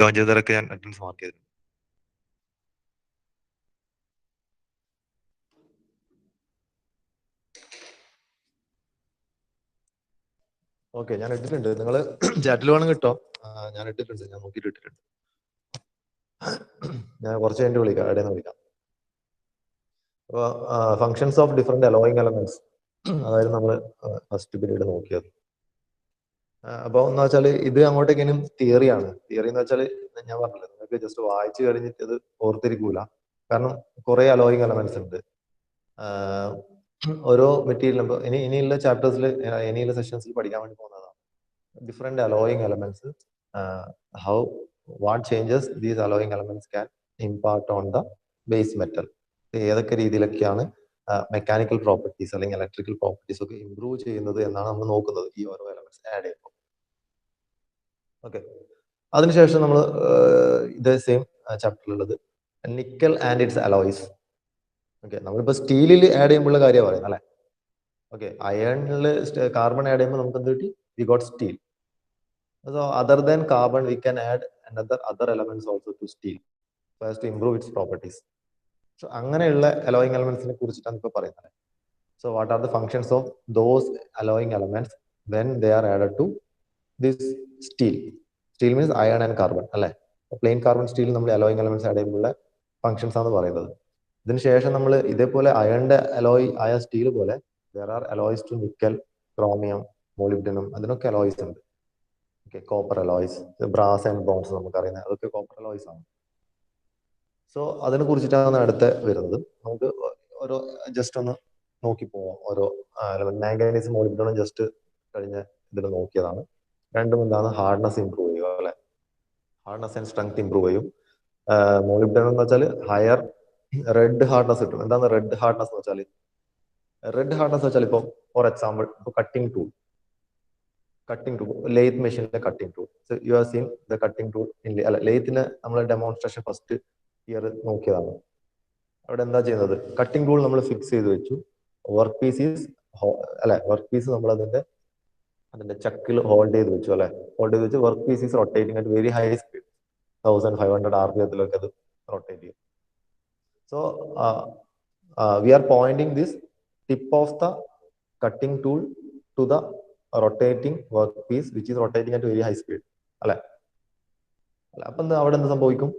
Join ചെയ്തവരൊക്കെ ഞാൻ attendance mark ചെയ്തിട്ടുണ്ട്. Okay, ഞാൻ ഇട്ടിട്ടുണ്ട്. നിങ്ങൾ ചാറ്റിൽ വേണം കിട്ടോ? ഞാൻ ഇട്ടിട്ടുണ്ട്, ഞാൻ നോക്കിയിട്ട് ഇട്ടിട്ടുണ്ട്. ഞാൻ കുറച്ച് കഴിഞ്ഞ് വിളിക്കാം, ഇടയിൽ നിന്ന് വിളിക്കാം. അപ്പോൾ functions of different alloying elements അതായത് നമ്മൾ ഫസ്റ്റ് പീരീഡ് നോക്കിയത്. അപ്പോൾ എന്ന് വെച്ചാൽ ഇത് അങ്ങോട്ടേക്കിനും തിയറിയാണ്. തിയറി എന്ന് വെച്ചാൽ ഞാൻ പറഞ്ഞില്ല, നിങ്ങൾക്ക് ജസ്റ്റ് വായിച്ചു കഴിഞ്ഞിട്ട് ഇത് ഓർത്തിരിക്കൂല. കാരണം കുറെ അലോയിങ് എലമെന്റ്സ് ഉണ്ട്. ഓരോ മെറ്റീരിയലും ഇനിയുള്ള ചാപ്റ്റേഴ്സിൽ ഇനിയുള്ള സെഷൻസിൽ പഠിക്കാൻ വേണ്ടി പോകുന്നതാണ്. Different alloying elements, how what changes these allowing elements can impart on the base metal. ഏതൊക്കെ രീതിയിലൊക്കെയാണ് മെക്കാനിക്കൽ പ്രോപ്പർട്ടീസ് അല്ലെങ്കിൽ ഇലക്ട്രിക്കൽ പ്രോപ്പർട്ടീസ് ഒക്കെ ഇംപ്രൂവ് ചെയ്യുന്നത് എന്നാണ് നമ്മൾ നോക്കുന്നത് ഈ ഓരോ എലമെന്റ്സ് ആഡ് ചെയ്യുമ്പോൾ. ഓക്കെ, അതിനുശേഷം നമ്മൾ ഇതേ സെയിം ചാപ്റ്ററിലുള്ളത് nickel and its alloys. Okay, നമ്മളിപ്പോൾ സ്റ്റീലിൽ ആഡ് ചെയ്യുമ്പോഴുള്ള കാര്യമാണ് പറയുന്നത് അല്ലേ. ഓക്കെ, അയണിൽ കാർബൺ ആഡ് ചെയ്യുമ്പോൾ നമുക്ക് എന്ത് കിട്ടി? We got steel. So other than carbon V can add other elements also to steel so as to improve its properties. So അങ്ങനെയുള്ള അലോയിങ് എലമെന്റ്സിനെ കുറിച്ചിട്ടാണ് ഇപ്പോൾ പറയുന്നത്. So what are the functions of those alloying elements when they are added to this steel. Steel means iron and carbon അല്ലെ. Plain carbon steel നമ്മൾ alloying elements add ചെയ്യുമ്പോൾ functions ആണ് പറയുന്നത്. ഇതിനുശേഷം നമ്മൾ ഇതേപോലെ അയണിന്റെ അലോയ് ആയ സ്റ്റീൽ പോലെ there are alloys to nickel, chromium, molybdenum, അതിനൊക്കെ അലോയ്സ് ഉണ്ട്. Okay, copper alloys, brass and bronze നമുക്കറിയുന്നത് അതൊക്കെ കോപ്പർ അലോയ്സ് ആണ്. സോ അതിനെ കുറിച്ചിട്ടാണ് അടുത്ത് വരുന്നത്. നമുക്ക് ഓരോ ജസ്റ്റ് ഒന്ന് നോക്കി പോവാം. ഓരോ മാംഗനീസ്, മോളിബ്ഡിനം ജസ്റ്റ് കഴിഞ്ഞ ഇതിൽ നോക്കിയതാണ്. രണ്ടും എന്താണ്? ഹാർഡ്നെസ് ഇംപ്രൂവ് ചെയ്യും അല്ലെ. ഹാർഡ്നെസ് ആൻഡ് സ്ട്രെങ്ത് ഇംപ്രൂവ് ചെയ്യും. മോളിബ്ഡിനം എന്ന് വെച്ചാൽ ഹയർ റെഡ് ഹാർഡ്നെസ് കിട്ടും. എന്താണ് റെഡ് ഹാർഡ്നെസ് എന്ന് വെച്ചാൽ? റെഡ് ഹാർഡ്നെസ് വെച്ചാൽ ഇപ്പോൾ ഫോർ എക്സാമ്പിൾ ഇപ്പോൾ കട്ടിംഗ് ടൂൾ, ലെയ്ത്ത് മെഷീനിലെ cutting tool. You have seen the cutting tool in അല്ല ലെയ്ത്തിന് നമ്മൾ ഡെമോൺസ്ട്രേഷൻ ഫസ്റ്റ് ഇയർ നോക്കിയതാണ്. അവിടെ എന്താ ചെയ്യുന്നത്? കട്ടിംഗ് ടൂൾ നമ്മൾ ഫിക്സ് ചെയ്ത് വെച്ചു. വർക്ക് പീസ് ഈസ് അല്ലെ, വർക്ക് പീസ് നമ്മൾ അതിന്റെ ചക്കിൽ ഹോൾഡ് ചെയ്ത് വെച്ചു അല്ലെ. ഹോൾഡ് ചെയ്ത് വെച്ച് work piece is rotating at very high speed, 1500 RPM അത് റൊട്ടേറ്റ് ചെയ്യും. So we are pointing this tip of the cutting tool to the rotating workpiece which is rotating at very high speed അല്ലെ. അപ്പൊ അവിടെ എന്ത് സംഭവിക്കും?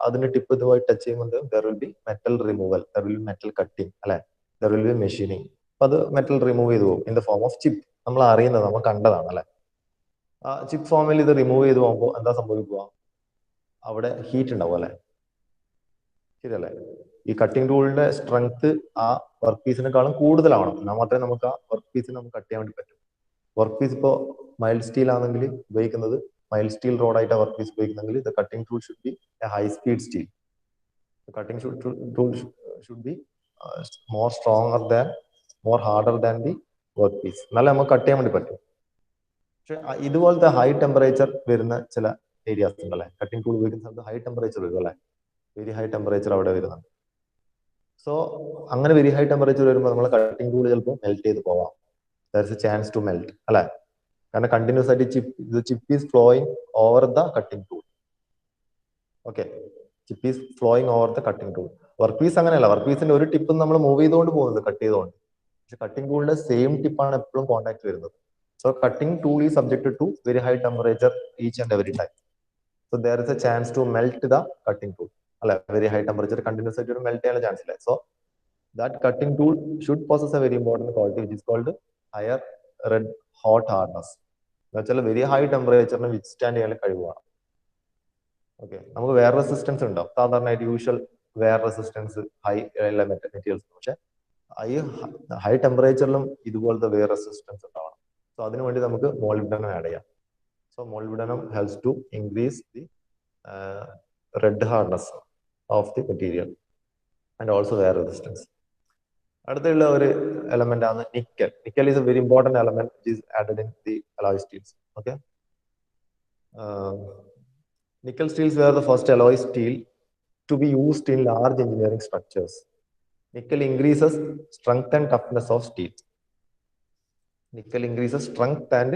അതിന്റെ tip ഇതുമായി touch ചെയ്യുമ്പോൾ there will be metal removal, there will be metal cutting അല്ലെ, there will be machining. അപ്പൊ അത് മെറ്റൽ റിമൂവ് ചെയ്തു പോകും in the form of chip. നമ്മൾ അറിയുന്നത്, നമ്മൾ കണ്ടതാണ് അല്ലെ. ആ ചിപ്പ് ഫോമിൽ ഇത് റിമൂവ് ചെയ്ത് പോകുമ്പോൾ എന്താ സംഭവിക്കുക? അവിടെ ഹീറ്റ് ഉണ്ടാവും അല്ലെ. ശരിയല്ലേ? ഈ കട്ടിംഗ് ടൂളിന്റെ സ്ട്രെങ്ത് ആ വർക്ക് പീസിനെക്കാളും കൂടുതലാവണം, എന്നാൽ മാത്രമേ നമുക്ക് ആ വർക്ക് പീസിന് നമുക്ക് കട്ട് ചെയ്യാൻ വേണ്ടി പറ്റും. വർക്ക് പീസ് ഇപ്പോൾ മൈൽഡ് സ്റ്റീൽ ആണെങ്കിൽ ഉപയോഗിക്കുന്നത്, മൈൽഡ് സ്റ്റീൽ റോഡായിട്ട് വർക്ക് പീസ് ഉപയോഗിക്കുന്നെങ്കിൽ the cutting tool should be a high speed steel. Cutting tool should be more stronger than, more harder than the work piece, എന്നാലേ നമുക്ക് കട്ട് ചെയ്യാൻ വേണ്ടി പറ്റും. പക്ഷെ ഇതുപോലത്തെ ഹൈ ടെമ്പറേച്ചർ വരുന്ന ചില ഏരിയാസ് ഉണ്ടല്ലേ, കട്ടിംഗ് ടൂൾ ഉപയോഗിക്കുന്ന സ്ഥലത്ത് ഹൈ ടെമ്പറേച്ചർ വരും അല്ലെ. വെരി ഹൈ ടെമ്പറേച്ചർ അവിടെ വരുന്നുണ്ട്. സോ അങ്ങനെ വെരി ഹൈ ടെമ്പറേച്ചർ വരുമ്പോൾ നമ്മൾ കട്ടിംഗ് ടൂൾ ചിലപ്പോൾ മെൽറ്റ് ചെയ്ത് പോവാം. There is a chance to melt അല്ലെ. കാരണം കണ്ടിന്യൂസ് ആയിട്ട് chip is flowing over the cutting tool. Okay, chip is flowing over the cutting tool. Work piece അങ്ങനെയല്ല, വർക്ക് പീസിന്റെ ഒരു ടിപ്പ് നമ്മൾ മൂവ് ചെയ്തുകൊണ്ട് പോകുന്നത്, കട്ട് ചെയ്തുകൊണ്ട്. പക്ഷെ കട്ടിംഗ് ടൂളിന്റെ സെയിം ടിപ്പാണ് എപ്പോഴും കോൺടാക്ട് വരുന്നത്. So cutting tool is subjected to very high temperature each and every time. So there is a chance to melt the cutting tool അല്ലെ. വെരി ഹൈ ടെമ്പറേച്ചർ കണ്ടിന്യൂസ് ആയിട്ട് melt ചെയ്യാനുള്ള chance ഇല്ല. So that cutting tool should possess a very important quality which is called higher red hot hardness. എന്ന് വെച്ചാൽ very high ടെമ്പറേച്ചറിന് withstand ചെയ്യാൻ കഴിവാണ്. Okay, നമുക്ക് wear resistance ഉണ്ടാവും സാധാരണയായിട്ട്, usual wear resistance high materials. പക്ഷെ ഹൈ ടെമ്പറേച്ചറിലും ഇതുപോലത്തെ വെയർ റെസിസ്റ്റൻസ് ഉണ്ടാവണം. സോ അതിനുവേണ്ടി നമുക്ക് മോളിബ്ഡനം ആഡ് ചെയ്യാം. So molybdenum helps to increase the red hardness of the material and also wear resistance. അടുത്തുള്ള ഒരു എലമെന്റ് ആണ് nickel. Nickel is a very important element which is added in the alloy steels. Okay, nickel steels were the first alloy steel to be used in large engineering structures. Nickel increases strength and toughness of steel. Nickel increases strength and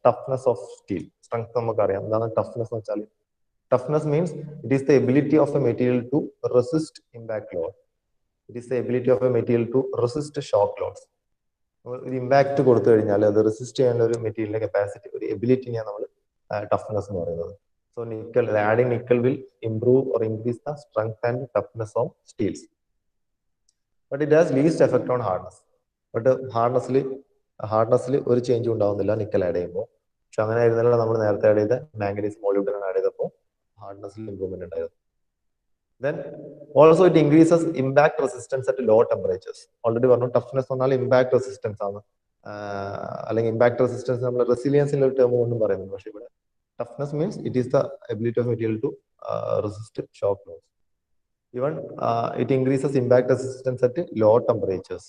toughness of steel. Strength നമുക്കറിയാം, എന്താണ് toughness എന്ന് വെച്ചാൽ Toughness means it is the ability of a material to resist impact load. It is the ability of a material to resist shock loads. ഒരു impact കൊടുത്തു കഴിഞ്ഞാൽ അത് resist ചെയ്യാനുള്ള ഒരു മെറ്റീരിയലിന്റെ കപ്പാസിറ്റി, ഒരു എബിലിറ്റിനെയാണ് നമ്മൾ ടഫ്നെസ് എന്ന് പറയുന്നത്. So nickel, adding nickel will improve or increase the strength and toughness of steels. But it has least effect on hardness. But ഹാർഡ്നെസ്സിൽ ഒരു ചേഞ്ചും ഉണ്ടാവുന്നില്ല നിക്കൽ ആഡ് ചെയ്യുമ്പോൾ. പക്ഷെ അങ്ങനെ ആയിരുന്നല്ലോ നമ്മൾ നേരത്തെ ആഡ് ചെയ്ത മാംഗനീസ് മോളിബ്ഡനം ആഡ് ചെയ്തപ്പോൾ ഹാർഡ്നെസ്സിൽ ഇംപ്രൂവ്മെന്റ് ഉണ്ടായിരുന്നു. Then also it increases impact resistance at low temperatures. Already പറഞ്ഞു ടഫ്നെസ് പറഞ്ഞാൽ ഇമ്പാക്ട് റെസിസ്റ്റൻസ് ആണ്, അല്ലെങ്കിൽ ഇമ്പാക്ട് റെസിസ്റ്റൻസ് നമ്മൾ റെസിലിയൻസിന്റെ ഒരു ടേം കൊണ്ടും പറയുന്നത്. പക്ഷെ ഇവിടെ toughness means it is the ability of material to resist shock loads. Even it increases impact resistance at low temperatures.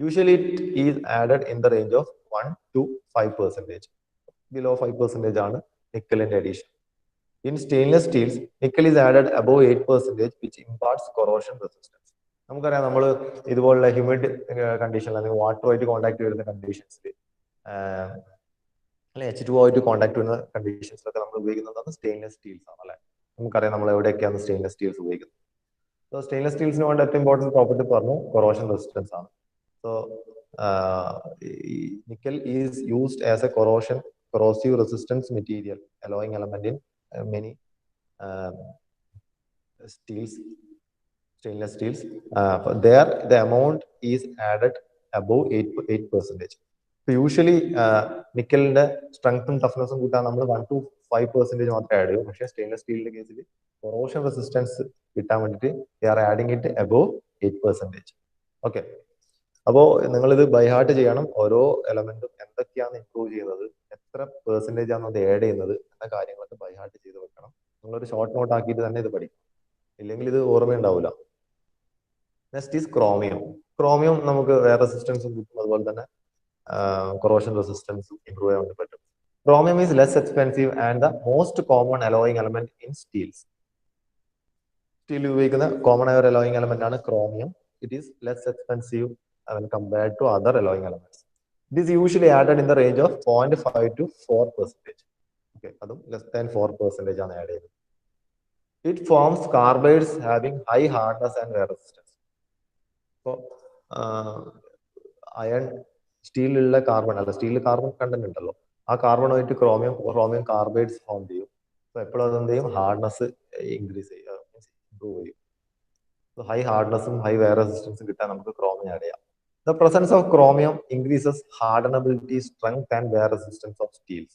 Usually it is added in the range of 1 to 5%. Below 5% ആണ് നിക്കലിന്റെ addition. In stainless steels, nickel is added above 8%, which imparts corrosion resistance. നമുക്കറിയാം, നമ്മൾ ഇതുപോലുള്ള humid condition അല്ലെങ്കിൽ വാട്ടറുമായിട്ട് contact വരുന്ന കണ്ടീഷൻസിൽ, അല്ലെ H2O ആയിട്ട് contact വരുന്ന കണ്ടീഷൻസിലൊക്കെ നമ്മൾ ഉപയോഗിക്കുന്നതാണ് സ്റ്റെയിൻലെസ് സ്റ്റീൽസ് ആണ്, അല്ലെ. നമുക്കറിയാം നമ്മൾ എവിടെയൊക്കെയാണ് സ്റ്റെയിൻലെസ് സ്റ്റീൽസ് ഉപയോഗിക്കുന്നത്. സോ സ്റ്റെയിൻലെസ് സ്റ്റീൽസിന് വേണ്ട ഏറ്റവും ഇമ്പോർട്ടൻറ്റ് പ്രോപ്പർട്ടി പറഞ്ഞു കൊറോഷൻ റെസിസ്റ്റൻസ് ആണ്. So nickel is used as A corrosive resistance material, allowing element in many stainless steels. There the amount is added above 8%. So usually നിക്കലിന്റെ സ്ട്രെങ്ത്തും ടഫ്നെസ്സും കൂട്ടാൻ നമ്മൾ 1 to 5% മാത്രമേ add ചെയ്യൂ. പക്ഷേ stainless സ്റ്റീലിന്റെ കേസിൽ കൊറോഷൻ റെസിസ്റ്റൻസ് കിട്ടാൻ വേണ്ടിയിട്ട് they are adding it above 8%. Okay, അപ്പോൾ നിങ്ങളിത് ബൈ ഹാർട്ട് ചെയ്യണം. ഓരോ എലമെന്റും എന്തൊക്കെയാണ് ഇംപ്രൂവ് ചെയ്യുന്നത്, എത്ര പെർസെന്റേജ് ആണ് അത് ആഡ് ചെയ്യുന്നത് എന്ന കാര്യങ്ങളൊക്കെ ബൈ ഹാർട്ട് ചെയ്ത് വെക്കണം. നിങ്ങളൊരു ഷോർട്ട് നോട്ട് ആക്കിയിട്ട് തന്നെ ഇത് പഠിക്കും, ഇല്ലെങ്കിൽ ഇത് ഓർമ്മയുണ്ടാവില്ല. Next is chromium. ക്രോമിയം നമുക്ക് വേറെ റെസിസ്റ്റൻസും കിട്ടും, അതുപോലെ തന്നെ കൊറോഷൻ റെസിസ്റ്റൻസും ഇംപ്രൂവ് ചെയ്യാൻ വേണ്ടി പറ്റും. Chromium is less expensive and the most common alloying element in steels. Steel ഉപയോഗിക്കുന്ന കോമൺ ആയ ഒരു അലോയിങ് എലമെന്റ് ആണ് chromium. It is less expensive when compared to other alloying elements. It is usually added in the range of 0.5 to 4%. Okay, അതും less than 4% ആണ് add ചെയ്യുന്നത്. It forms carbides having high hardness and wear resistance. So iron സ്റ്റീലിലുള്ള carbon അല്ല, സ്റ്റീലിൽ carbon content ഉണ്ടല്ലോ, ആ കാർബണുമായിട്ട് chromium carbides form ചെയ്യും. സോ എപ്പോഴും അതെന്ത് ചെയ്യും, ഹാർഡ്നെസ് ഇൻക്രീസ് ചെയ്യും, ഇംപ്രൂവ് ചെയ്യും. ഹൈ ഹാർഡ്നെസ്സും ഹൈ വെയർ റെസിസ്റ്റൻസും കിട്ടാൻ നമുക്ക് ക്രോമിയം ആഡ് ചെയ്യാം. The presence of chromium increases hardenability, strength, and wear resistance of steels.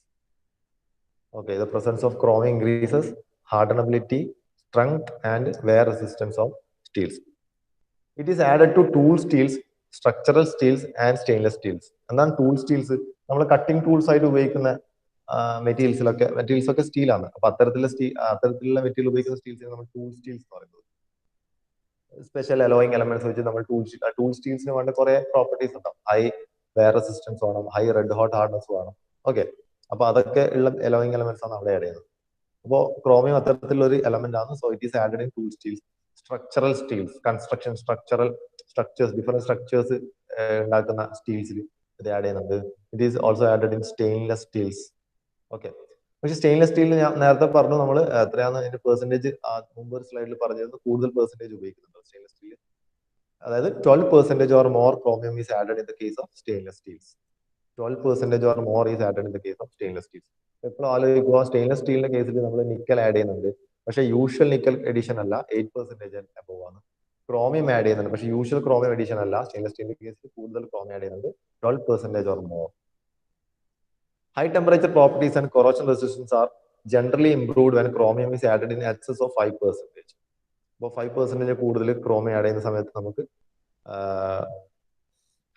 Okay, the presence of chromium increases hardenability, strength, and wear resistance of steels. It is added to tool steels, structural steels, and stainless steels. എന്താണ് tool Steels? നമ്മൾ cutting tools ആയിട്ട് ഉപയോഗിക്കുന്ന materials ഒക്കെ സ്റ്റീലാണ്. അപ്പൊ അത്തരത്തിലുള്ള material ഉപയോഗിക്കുന്ന സ്റ്റീൽസിനെ നമ്മൾ tool Steels എന്ന് പറയുന്നത്. സ്പെഷ്യൽ അലോയിങ് എലമെന്റ്സ് വെച്ച് നമ്മൾ ടൂൾ സ്റ്റീൽസിന് വേണ്ട കുറെ പ്രോപ്പർട്ടീസ് ഉണ്ടാവും. ഹൈ വെയർ റെസിസ്റ്റൻസ് വേണം, ഹൈ റെഡ് ഹോട്ട് ഹാർഡ്നെസ് വേണം. ഓക്കെ, അപ്പൊ അതൊക്കെ ഉള്ള അലോയിങ് എലമെന്റ്സ് ആണ് അവിടെ ആഡ് ചെയ്യുന്നത്. അപ്പോൾ ക്രോമിയം അത്തരത്തിലുള്ള ഒരു എലമെന്റ് ആണ്. So it is added in tool steels. Structural steels, construction structures, different structures ഉണ്ടാക്കുന്ന സ്റ്റീൽസിൽ ഇത് ആഡ് ചെയ്യുന്നുണ്ട്. It is also added in stainless steels. Okay, പക്ഷെ സ്റ്റെയിൻലെസ് സ്റ്റീലിന് ഞാൻ നേരത്തെ പറഞ്ഞു നമ്മൾ എത്രയാണ് അതിന്റെ പെർസെന്റേജ് മുമ്പ് ഒരു സ്ലൈഡിൽ പറഞ്ഞിരുന്നു, കൂടുതൽ പെർസെന്റേജ് ഉപയോഗിക്കുന്നുണ്ട് സ്റ്റെയിൻലെസ് സ്റ്റീൽ. അതായത് 12% or more chromium is added in the case of stainless steels. 12% or more is added in the case of stainless steels. എപ്പോഴും ആലോചിക്കുക, സ്റ്റെയിൻലെസ് സ്റ്റീലിന്റെ കേസിൽ നമ്മൾ നിക്കൽ ആഡ് ചെയ്യുന്നുണ്ട്, പക്ഷേ യൂഷ്വൽ നിക്കൽ എഡിഷൻ അല്ല, 8% അബോവ് ആണ്. ക്രോമിയം ആഡ് ചെയ്യുന്നുണ്ട്, പക്ഷേ യൂഷ്വൽ ക്രോമിയം എഡിഷൻ അല്ല. സ്റ്റെയിൻലെസ് സ്റ്റീലിന്റെ കേസിൽ കൂടുതൽ ക്രോമിയം ആഡ് ചെയ്യുന്നുണ്ട്, 12% or more. High temperature properties and corrosion resistance are generally improved when chromium is added in excess of 5%. അപ്പോൾ 5% കൂടുതൽ ക്രോമിയം ആഡ് ചെയ്യുന്ന സമയത്ത് നമുക്ക്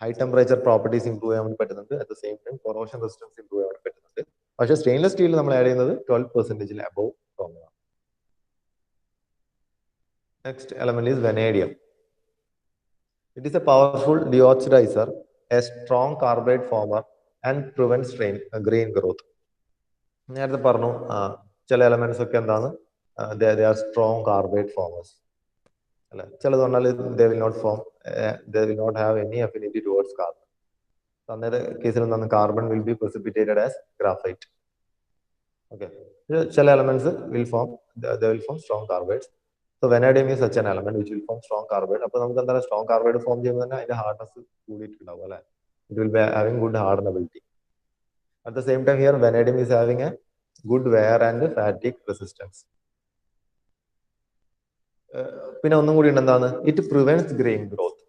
ഹൈ ടെമ്പറേച്ചർ പ്രോപ്പർട്ടീസ് ഇംപ്രൂവ് ചെയ്യാൻ വേണ്ടി പറ്റുന്നുണ്ട്. At the same time corrosion resistance improve ചെയ്യാൻ വേണ്ടി പറ്റുന്നുണ്ട്. പക്ഷേ സ്റ്റെയിൻലെസ് സ്റ്റീലിൽ നമ്മൾ ആഡ് ചെയ്യുന്നത് 12% above chromium. Next element is vanadium. It is A powerful deoxidizer, a strong carbide former, and prevents grain growth. നേരത്തെ പറഞ്ഞു ചില എലമെന്റ്സ് ഒക്കെ എന്താണ്, they are strong carbide formers അല്ലെ. ചിലത് പറഞ്ഞാൽ they will not have any affinity towards carbon. അന്നേരം കേസിൽ എന്താണ്, carbon will be precipitated as graphite. Okay. Shell elements will form, they will form strong carbides. So vanadium is such an element which will form strong carbide. അപ്പോൾ നമുക്ക് എന്താ strong carbide form ചെയ്യുമ്പോൾ തന്നെ അതിന്റെ hardness കൂടിയിട്ടുണ്ടാവും അല്ലേ? It will be having good hardenability. At the same time here vanadium is having a good wear and fatigue resistance. പിന്നെ ഒന്നും കൂടി എന്താണ്? It prevents grain growth.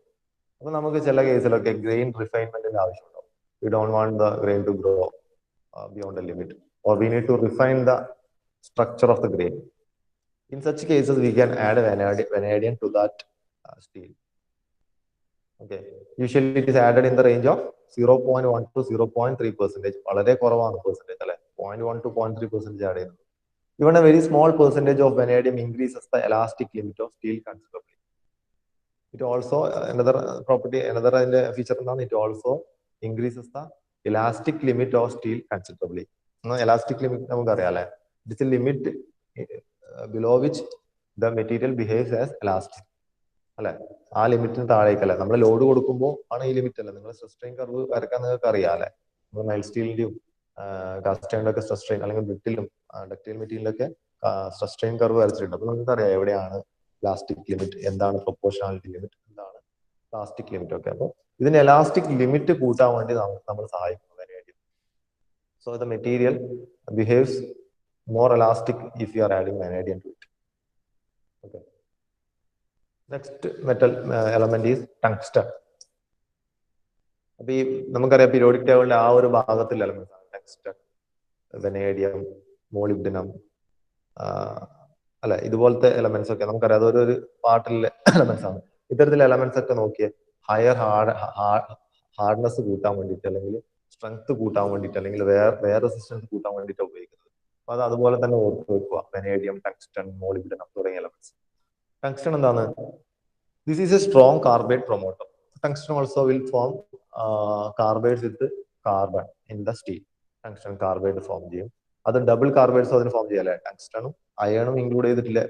അപ്പോൾ നമുക്ക് ചില കേസിലൊക്കെ grain refinement ആവശ്യമുണ്ടാവും. We don't want the grain to grow beyond the limit, or we need to refine the structure of the grain. In such cases, we can add vanadium to that steel. Okay. Usually it is added in the range of 0.1 to 0.3%. വളരെ കുറവാണ് percentage അല്ലെ? 0.1 to 0.3% add ചെയ്യുന്നത്. Even a very small percentage of vanadium increases the elastic limit of steel considerably. It also another property, another feature is it also increases the elastic limit of steel considerably. Elastic limit നമുക്കറിയാലേ? It is a limit below which the material behaves as elastic. അല്ലെ? ആ ലിമിറ്റിന് താഴേക്കല്ല. നമ്മൾ load കൊടുക്കുമ്പോൾ ആണ് ഈ limit അല്ല. നിങ്ങൾ stress strain curve വരക്കാൻ നിങ്ങൾക്ക് അറിയാം അല്ലെ? നമ്മൾ മൈൽ സ്റ്റീലിന്റെയും കാസ്റ്റ് ഒക്കെ സ്ട്രെസ് സ്ട്രെയിൻ അല്ലെങ്കിൽ ബ്രിട്ടിലും ഡക്റ്റൈൽ മെറ്റീരിയലൊക്കെ സ്ട്രെസ് സ്ട്രെയിൻ കർവ് വരച്ചിട്ടുണ്ട്. അപ്പൊ നിങ്ങൾക്ക് അറിയാം എവിടെയാണ് പ്ലാസ്റ്റിക് ലിമിറ്റ്, എന്താണ് പ്രൊപ്പോർഷണാലിറ്റി ലിമിറ്റ്, എന്താണ് പ്ലാസ്റ്റിക് ലിമിറ്റ് ഒക്കെ. അപ്പൊ ഇതിന് എലാസ്റ്റിക് ലിമിറ്റ് കൂട്ടാൻ വേണ്ടി നമ്മൾ സഹായിക്കുന്നത് vanadium. So the material behaves more elastic if you are adding vanadium to it. Okay. Next metal element is tungsten. അപ്പൊ ഈ നമുക്കറിയാം പീരിയോഡിക് ടേബിളിന്റെ ആ ഒരു ഭാഗത്തിൽ എലമെന്റ്സ് ആണ് ടങ്സ്റ്റൺ, വെനേഡിയം, മോളിബ്ഡിനം അല്ലെ, ഇതുപോലത്തെ എലമെന്റ്സ് ഒക്കെ നമുക്കറിയാം അതൊരു പാർട്ടിലെ എലമെന്റ്സ് ആണ്. ഇത്തരത്തിലുള്ള എലമെന്റ്സ് ഒക്കെ നോക്കിയ ഹയർ ഹാർഡ്നെസ് കൂട്ടാൻ വേണ്ടിയിട്ട് അല്ലെങ്കിൽ സ്ട്രെങ്ത് കൂട്ടാൻ വേണ്ടിയിട്ട് അല്ലെങ്കിൽ വേറെ റെസിസ്റ്റൻസ് കൂട്ടാൻ വേണ്ടിയിട്ട് ഉപയോഗിക്കുന്നത്. അപ്പൊ അത് അതുപോലെ തന്നെ ഓർത്ത് വെക്കുക. വെനേഡിയം, ടങ്സ്റ്റൺ, മോളിബ്ഡിനം തുടങ്ങിയ എലമെന്റ്സ്. Tungsten എന്താണ്? This is a strong carbide promoter. Tungsten also will form carbides with carbon in the steel. Tungsten carbide form ചെയ്യും. അത് ഡബിൾ കാർബൈഡ്സ് അതിന് ഫോം ചെയ്യാല്ലേ? ടങ്സ്റ്റണും അയണും ഇൻക്ലൂഡ് ചെയ്തിട്ടില്ല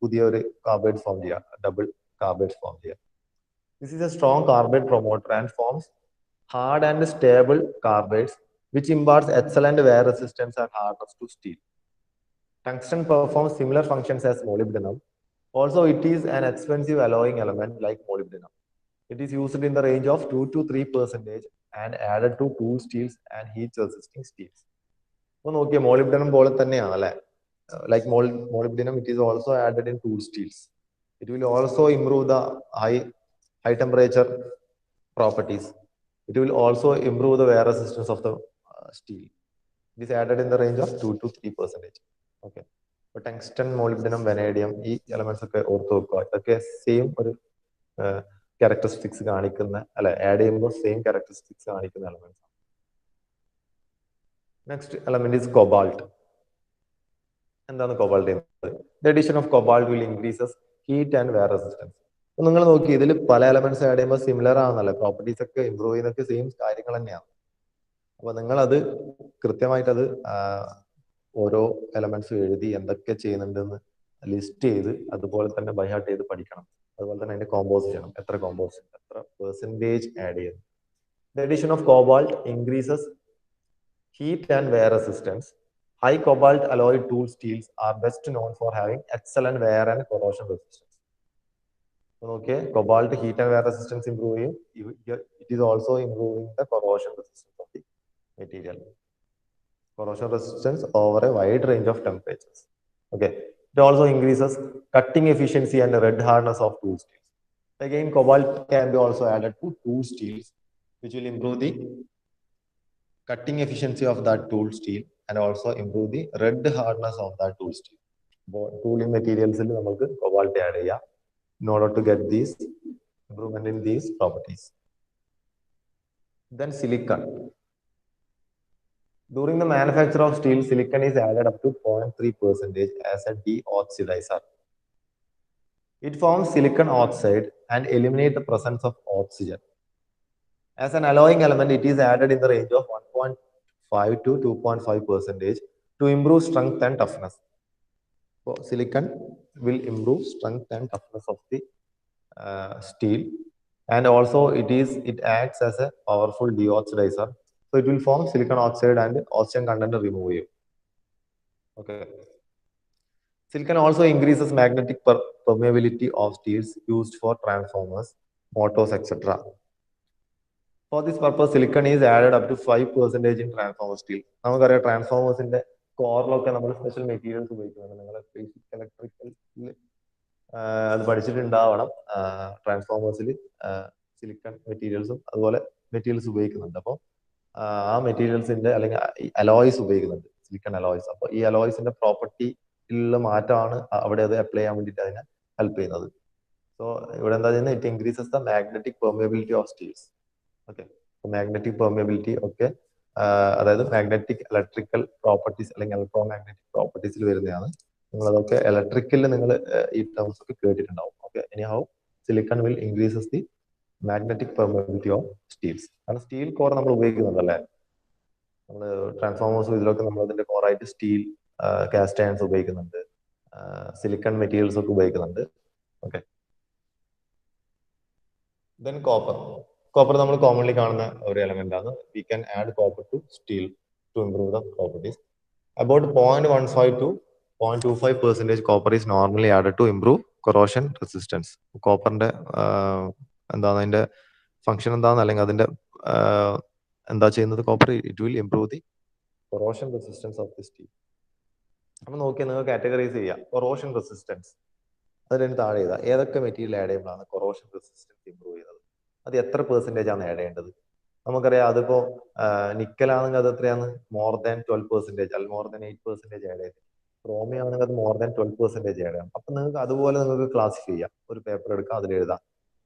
പുതിയൊരു കാർബൈഡ് ഫോം ചെയ്യുക, ഡബിൾ കാർബൈഡ് ഫോം ചെയ്യുക. This is a strong carbide promoter and forms hard and stable carbides which imparts excellent wear resistance and hardness to steel. Tungsten performs similar functions as molybdenum. Also, it is an expensive alloying element like molybdenum. It is used in the range of 2 to 3% and added to tool steels and heat-resisting steels. So, okay, molybdenum പോലെ തന്നെയാണ് അല്ലേ? Like molybdenum, it is also added in tool steels. It will also improve the high temperature properties. It will also improve the wear resistance of the steel. It is added in the range of 2 to 3%. Okay. Tungsten, molybdenum, vanadium ഈ elements ഒക്കെ ഓർത്ത് വെക്കുക. ഇതൊക്കെ same ഒരു characteristics കാണിക്കുന്ന അല്ലെ, add ചെയ്യുമ്പോൾ same characteristics കാണിക്കുന്ന എലമെന്റ്സ് ആണ്. Next element is cobalt. എന്താണ് കൊബാൾട്ട് ചെയ്യുന്നത്? The addition of cobalt will increases heat and wear resistance. അപ്പൊ നിങ്ങൾ നോക്കി ഇതിൽ പല എലമെന്റ്സ് ആഡ് ചെയ്യുമ്പോൾ സിമിലർ ആണെന്നല്ലേ, പ്രോപ്പർട്ടീസ് ഒക്കെ ഇംപ്രൂവ് ചെയ്യുന്നൊക്കെ സെയിം കാര്യങ്ങൾ തന്നെയാണ്. അപ്പൊ നിങ്ങൾ അത് കൃത്യമായിട്ട് അത് ഓരോ എലമെന്റ്സും എഴുതി എന്തൊക്കെ ചെയ്യുന്നുണ്ടെന്ന് ലിസ്റ്റ് ചെയ്ത് അതുപോലെ തന്നെ ബൈ ഹാർട്ട് ചെയ്ത് പഠിക്കണം. അതുപോലെ തന്നെ അതിന്റെ കോമ്പോസ് ചെയ്യണം. എത്ര കോമ്പോസിഷൻ, എത്ര പെർസെന്റേജ് ആഡ് ചെയ്യുന്നു. The addition of cobalt increases heat and wear resistance. High cobalt alloyed tool steels are best known for having excellent wear and corrosion resistance. Okay, cobalt heat and wear resistance improving. It is also improving the corrosion resistance of the material. Corrosion resistance over a wide range of temperatures. Okay, it also increases cutting efficiency and red hardness of tool steels. Again, cobalt can be also added to tool steels, which will improve the cutting efficiency of that tool steel and also improve the red hardness of that tool steel. Tooling materials in namakku cobalt add cheya in order to get these improvement in these properties. Then silicon. During the manufacture of steel, silicon is added up to 0.3% as a deoxidizer. It forms silicon oxide and eliminates the presence of oxygen. As an alloying element, it is added in the range of 1.5 to 2.5% to improve strength and toughness. So, silicon will improve strength and toughness of the steel, and also it acts as a powerful deoxidizer. So, it will form silicon oxide and oxygen content remove. Okay. Silicon also increases magnetic permeability of steels used for transformers, motors, etc. For this purpose, silicon is added up to 5% in transformer steel. നമുക്കറിയാം ട്രാൻസ്ഫോമേഴ്സിന്റെ കോറിലൊക്കെ നമ്മൾ special materials ഉപയോഗിക്കുന്നുണ്ട്. നിങ്ങൾ basic electrical അത് പഠിച്ചിട്ടുണ്ടാവണം. ട്രാൻസ്ഫോമേഴ്സിൽ silicon മെറ്റീരിയൽസും അതുപോലെ materials ഉപയോഗിക്കുന്നുണ്ട്. അപ്പോൾ ആ മെറ്റീരിയൽസിന്റെ അല്ലെങ്കിൽ അലോയ്സ് ഉപയോഗിക്കുന്നുണ്ട്, സിലിക്കൺ അലോയ്സ്. അപ്പോൾ ഈ അലോയ്സിന്റെ പ്രോപ്പർട്ടിയിലുള്ള മാറ്റമാണ് അവിടെ അത് അപ്ലൈ ചെയ്യാൻ വേണ്ടിയിട്ട് അതിനെ ഹെൽപ്പ് ചെയ്യുന്നത്. സോ ഇവിടെ എന്താ ചെയ്യുന്നത്? It increases the magnetic permeability of steels. Okay, magnetic permeability ഒക്കെ അതായത് മാഗ്നറ്റിക് ഇലക്ട്രിക്കൽ പ്രോപ്പർട്ടീസ് അല്ലെങ്കിൽ ഇലക്ട്രോ മാഗ്നറ്റിക് പ്രോപ്പർട്ടീസിൽ വരുന്നതാണ്. നിങ്ങൾ അതൊക്കെ ഇലക്ട്രിക്കലിൽ നിങ്ങൾ ഈ ടേംസ് ഒക്കെ കേട്ടിട്ടുണ്ടാവും. ഓക്കെ, ഇനി how silicon will increases the magnetic permeability of steels. കാരണം സ്റ്റീൽ കോർ നമ്മൾ ഉപയോഗിക്കുന്നുണ്ടല്ലേ, നമ്മൾ ട്രാൻസ്ഫോമേഴ്സ് ഇതിലൊക്കെ നമ്മൾ അതിന്റെ കോറായിട്ട് സ്റ്റീൽ കാസ്റ്റ് അയൺസ് ഉപയോഗിക്കുന്നുണ്ട്, സിലിക്കൺ മെറ്റീരിയൽസ് ഒക്കെ ഉപയോഗിക്കുന്നുണ്ട്. Okay, then copper. കോപ്പർ നമ്മൾ കോമൺലി കാണുന്ന ഒരു എലമെന്റ് ആണ്. We can add copper to steel to improve the properties. About 0.15 to 0.25% copper is normally added to improve corrosion resistance. കോപ്പറിന്റെ എന്താണ് അതിന്റെ ഫംഗ്ഷൻ എന്താന്ന്, അല്ലെങ്കിൽ അതിന്റെ എന്താ ചെയ്യുന്നത് copper? It will improve the corrosion resistance of the steel. അപ്പൊ നോക്കിയാൽ നിങ്ങൾ കാറ്റഗറൈസ് ചെയ്യാം കൊറോഷൻ റെസിസ്റ്റൻസ്. അതിന് താഴെ ചെയ്താൽ ഏതൊക്കെ മെറ്റീരിയൽ ആഡ് ചെയ്യുമ്പോഴാണ് കൊറോഷൻ റെസിസ്റ്റൻസ് ഇംപ്രൂവ് ചെയ്യുന്നത്, അത് എത്ര പെർസെന്റേജ് ആണ് ആഡ് ചെയ്യേണ്ടത്? നമുക്കറിയാം അതിപ്പോ നിക്കലാണെങ്കിൽ അത് എത്രയാണ്? മോർ ദാൻ 12%, അല്ലെങ്കിൽ മോർ ദാൻ 8% ആഡ് ചെയ്ത്. ക്രോമിയം ആണെങ്കിൽ അത് മോർ ദാൻ 12% ആഡ് ചെയ്യണം. അപ്പൊ നിങ്ങൾക്ക് അതുപോലെ നിങ്ങൾക്ക് ക്ലാസിഫൈ ചെയ്യാം. ഒരു പേപ്പർ എടുക്കാം, അതിൽ എഴുതാം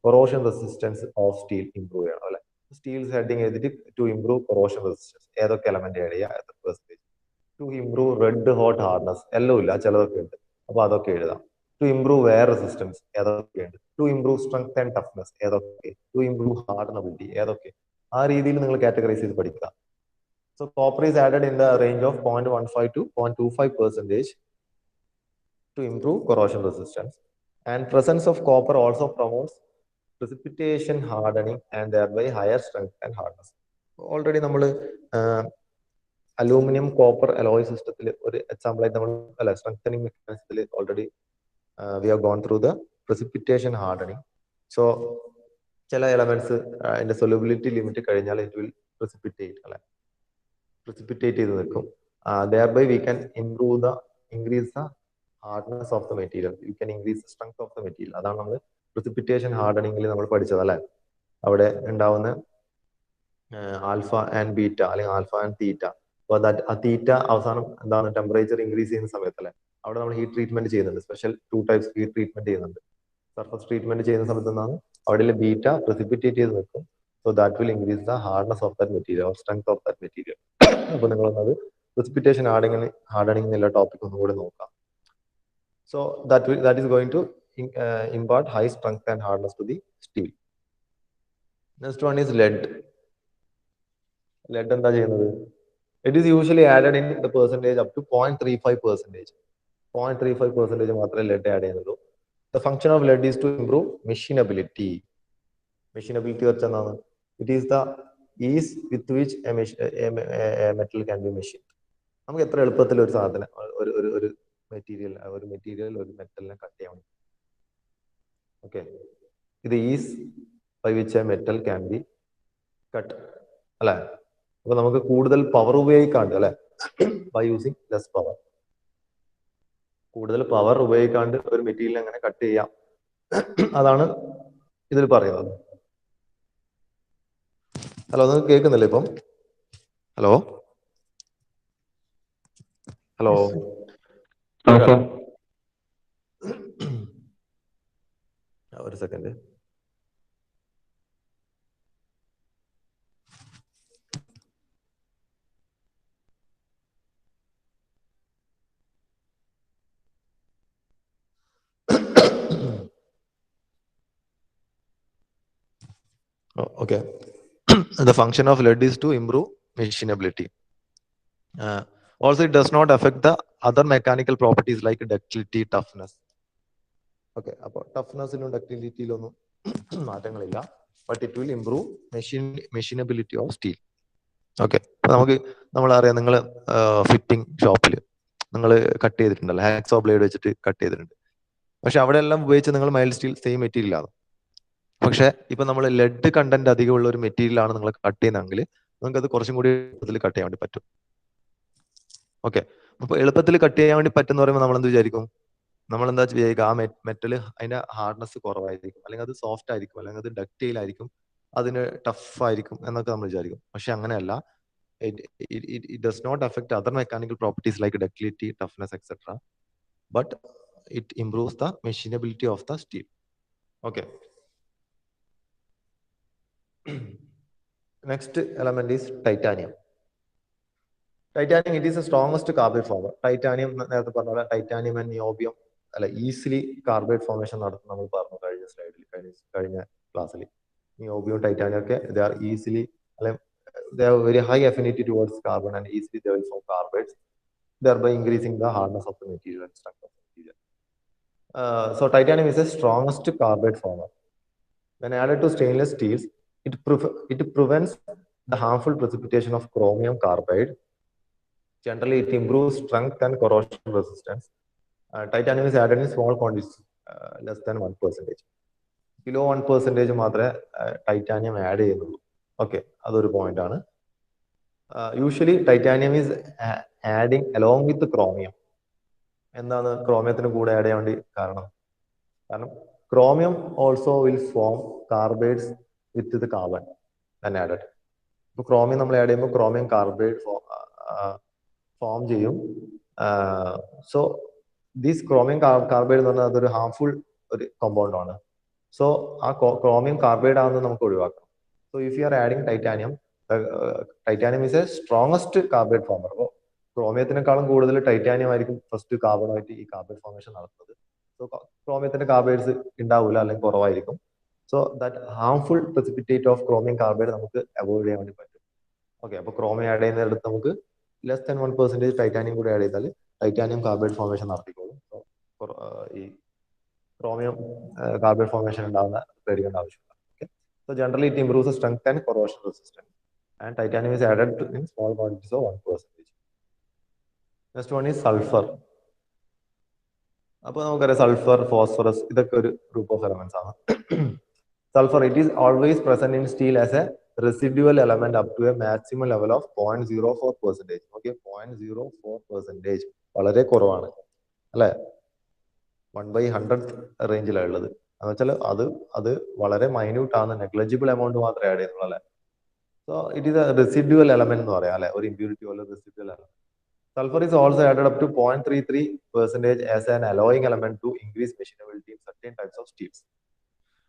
corrosion resistance of steel improve ചെയ്യണം അല്ലെ. സ്റ്റീൽസ് ഹെഡിങ് എഴുതിട്ട് ടു ഇംപ്രൂവ് കൊറോഷൻ റെസിസ്റ്റൻസ് ഏതൊക്കെ എലമെന്റ് ആഡ് ചെയ്യുക, എത്ര percentage. To improve red hot hardness, എല്ലാം ഇല്ല, ചിലതൊക്കെ ഉണ്ട്, അപ്പൊ അതൊക്കെ എഴുതാം. ടു ഇംപ്രൂവ് വെയർ റെസിസ്റ്റൻസ് ഏതൊക്കെയുണ്ട്. To improve strength and toughness ഏതൊക്കെ. ടു ഇംപ്രൂവ് ഹാർഡനബിലിറ്റി ഏതൊക്കെ. ആ രീതിയിൽ നിങ്ങൾ കാറ്റഗറൈസ് ചെയ്ത് പഠിക്കുക. So copper is added in the range of 0.15 to 0.25% to improve corrosion resistance. And presence of copper also promotes precipitation hardening and thereby higher strength and hardness. Already നമ്മൾ aluminium copper alloy സിസ്റ്റത്തിൽ ഒരു example ആയിട്ട് നമ്മൾ അല്ല strengthening മെക്കാനിസത്തിൽ already we have gone through the precipitation hardening. So ചില elements അതിന്റെ solubility limit കഴിഞ്ഞാൽ ഇറ്റ് വിൽ precipitate അല്ലെ, precipitate ചെയ്ത് നിൽക്കും. thereby we can increase the hardness of the material, you can increase the strength of the material. അതാണ് നമ്മൾ precipitation hardening നമ്മൾ പഠിച്ചത് അല്ലെ. അവിടെ ഉണ്ടാവുന്ന ആൽഫ ആൻഡ് ബീറ്റ അല്ലെങ്കിൽ ആൽഫ ആൻഡ് തീറ്റ. അപ്പോൾ ആ തീറ്റ അവസാനം എന്താണ് ടെമ്പറേച്ചർ ഇൻക്രീസ് ചെയ്യുന്ന സമയത്തല്ലേ, അവിടെ നമ്മൾ ഹീറ്റ് ട്രീറ്റ്മെന്റ് ചെയ്യുന്നുണ്ട്. സ്പെഷ്യൽ 2 ടൈപ്സ് ഹീറ്റ് ട്രീറ്റ്മെന്റ് ചെയ്യുന്നുണ്ട്. സർഫസ് ട്രീറ്റ്മെന്റ് ചെയ്യുന്ന സമയത്ത് എന്താണ് അവിടെ ബീറ്റ precipitate ചെയ്ത് നിൽക്കും. So that will increase the hardness of that material or strength of that material. അപ്പൊ നിങ്ങൾ വന്നത് precipitation hardening എന്നുള്ള ടോപ്പിക് ഒന്നുകൂടി നോക്കാം. So that is going to impart high strength and hardness to the steel. Next one is lead. Lead എന്താ ചെയ്യുന്നത്? It is usually added in the percentage up to 0.35%. 0.35% മാത്രമേ lead add ചെയ്യുന്നുള്ളൂ. The function of lead is to improve machinability. Machinability വെച്ചാൽ എന്താണ്? It is the ease with which a metal can be machined. നമുക്ക് എത്ര എളുപ്പത്തിൽ ഒരു സാധനം ഒരു മെറ്റീരിയൽ ഒരു മെറ്റലിനെ കട്ട് ചെയ്യാൻ പറ്റും. ഓക്കെ, ഇത് is by which a metal can be cut അല്ലെ. അപ്പൊ നമുക്ക് കൂടുതൽ പവർ ഉപയോഗിക്കാണ്ട് അല്ലെ, ബൈ യൂസിങ് ലെസ് പവർ. കൂടുതൽ പവർ ഉപയോഗിക്കാണ്ട് ഒരു മെറ്റീരിയൽ എങ്ങനെ കട്ട് ചെയ്യാം, അതാണ് ഇതിൽ പറയുന്നത്. ഹലോ, നിങ്ങൾക്ക് കേൾക്കുന്നില്ലേ ഇപ്പം? ഹലോ ഹലോ ഒരു second. Okay. The function of lead is to improve machinability. Also, it does not affect the other mechanical properties like ductility, toughness. Okay, അപ്പോൾ ടഫ്നെസ്സിലും ഡക്ടിലിറ്റിയിലൊന്നും മാറ്റങ്ങളില്ല. But it will improve machinability of steel. Okay, നമ്മൾ അറിയാം, നിങ്ങൾ fitting ഷോപ്പിൽ നിങ്ങൾ cut ചെയ്തിട്ടുണ്ടല്ലോ, ഹാക്സോ ബ്ലേഡ് വെച്ചിട്ട് കട്ട് ചെയ്തിട്ടുണ്ട്. പക്ഷെ അവിടെ എല്ലാം ഉപയോഗിച്ച് നിങ്ങൾ മൈൽഡ് സ്റ്റീൽ സെയിം മെറ്റീരിയൽ ആണ്. പക്ഷെ ഇപ്പൊ നമ്മൾ ലെഡ് കണ്ടന്റ് അധികമുള്ള ഒരു മെറ്റീരിയൽ ആണ് നിങ്ങൾ കട്ട് ചെയ്യുന്നതെങ്കിൽ നിങ്ങൾക്ക് അത് കുറച്ചും കൂടി എളുപ്പത്തിൽ കട്ട് ചെയ്യാൻ വേണ്ടി പറ്റും. ഓക്കെ, അപ്പൊ എളുപ്പത്തിൽ കട്ട് ചെയ്യാൻ വേണ്ടി പറ്റുന്ന പറയുമ്പോൾ നമ്മൾ എന്ത് വിചാരിക്കും? നമ്മൾ എന്താ വിചാരിക്കുക, ആ മെറ്റൽ അതിന്റെ ഹാർഡ്നെസ് കുറവായിരിക്കും, അല്ലെങ്കിൽ അത് സോഫ്റ്റ് ആയിരിക്കും, അല്ലെങ്കിൽ അത് ഡക്റ്റൈൽ ആയിരിക്കും, അതിന് ടഫ് ആയിരിക്കും എന്നൊക്കെ നമ്മൾ വിചാരിക്കും. പക്ഷെ അങ്ങനെയല്ല. It does not affect other mechanical properties like ductility, toughness, etc. But it improves the machinability of the steel. Okay. Next element is titanium. Titanium, it is the strongest carbide former. Titanium, titanium and niobium, easily carbide formation നമ്മൾ പറഞ്ഞു കഴിഞ്ഞ സ്ലൈഡിൽ, കഴിഞ്ഞ ക്ലാസ്സിൽ. Niobium, titanium ഒക്കെ they are easily, they have very high affinity towards carbon and easily they will form carbides, thereby increasing the hardness of the material and strength of the material. So titanium is the strongest carbide former. When added to stainless steels, it prevents the harmful precipitation of chromium carbide. Generally, it improves strength and corrosion resistance. Titanium is added in small quantities, less than 1%. Below 1% മാത്രമേ titanium add ചെയ്യുന്നുള്ളൂ. Okay, അതൊരു point ആണ്. Usually titanium is adding along with chromium. എന്താണ് ക്രോമിയത്തിന് കൂടെ add ചെയ്യാൻ വേണ്ടി കാരണം chromium also will form carbides with the carbon then added. ഇപ്പൊ ക്രോമിയം നമ്മൾ ആഡ് ചെയ്യുമ്പോൾ ക്രോമിയം കാർബൈഡ് ഫോം ചെയ്യും. സോ ദിസ് ക്രോമിയം കാർബൈഡ് എന്ന് പറഞ്ഞാൽ അതൊരു ഹാർംഫുൾ ഒരു കോമ്പൗണ്ട് ആണ്. സോ ആ ക്രോമിയം കാർബൈഡ് ആണെന്ന് നമുക്ക് ഒഴിവാക്കണം. So if you are adding titanium, titanium is A strongest carbide former. അപ്പോൾ ക്രോമിയത്തിനേക്കാളും കൂടുതൽ ടൈറ്റാനിയം ആയിരിക്കും ഫസ്റ്റ് കാർബണായിട്ട് ഈ കാർബൈഡ് ഫോർമേഷൻ നടത്തുന്നത്. സോ ക്രോമിയത്തിന്റെ കാർബൈഡ്സ് ഉണ്ടാവില്ല, അല്ലെങ്കിൽ കുറവായിരിക്കും. So that harmful precipitate of chromium carbide നമുക്ക് അവോയ്ഡ് ചെയ്യാൻ വേണ്ടി പറ്റും. ഓക്കെ, അപ്പൊ ക്രോമിയം ആഡ് ചെയ്യുന്നിടത്ത് നമുക്ക് ലെസ് ദാൻ 1% ടൈറ്റാനിയം കൂടി ആഡ് ചെയ്താൽ ടൈറ്റാനിയം കാർബൈഡ് ഫോർമേഷൻ നടത്തിക്കോളും. ഈ ക്രോമിയം കാർബൈഡ് ഫോർമേഷൻ ഉണ്ടാകുന്ന പേടിക്കേണ്ട ആവശ്യമില്ല. Okay, so generally it improves strength and corrosion resistance and titanium is added in small quantities of 1%. Next one is sulphur. അപ്പൊ നമുക്കറിയാം sulphur, phosphorus ഇതൊക്കെ ഒരു ഗ്രൂപ്പ് ഓഫ് എലമെന്റ്സ് ആണ്. Sulphur, it is always present in steel as a residual element up to a maximum level of 0.04%. Okay, 0.04% വളരെ കുറവാണ് അല്ലെ, 1/100 റേഞ്ചിലാണ് ഉള്ളത്. എന്ന് വെച്ചാൽ അത് വളരെ മൈന്യൂട്ട് ആണ്, നെഗ്ലിജിബിൾ എമൗണ്ട് മാത്രമേ ആഡ് ചെയ്യുന്നുള്ളൂ അല്ലെ. So it is A residual element എന്ന് പറയാം അല്ലെ, ഒരു ഇമ്പ്യൂരിറ്റി പോലെ residual element. Sulfur is also added up to 0.33% as an alloying element to increase machinability in certain types of steels.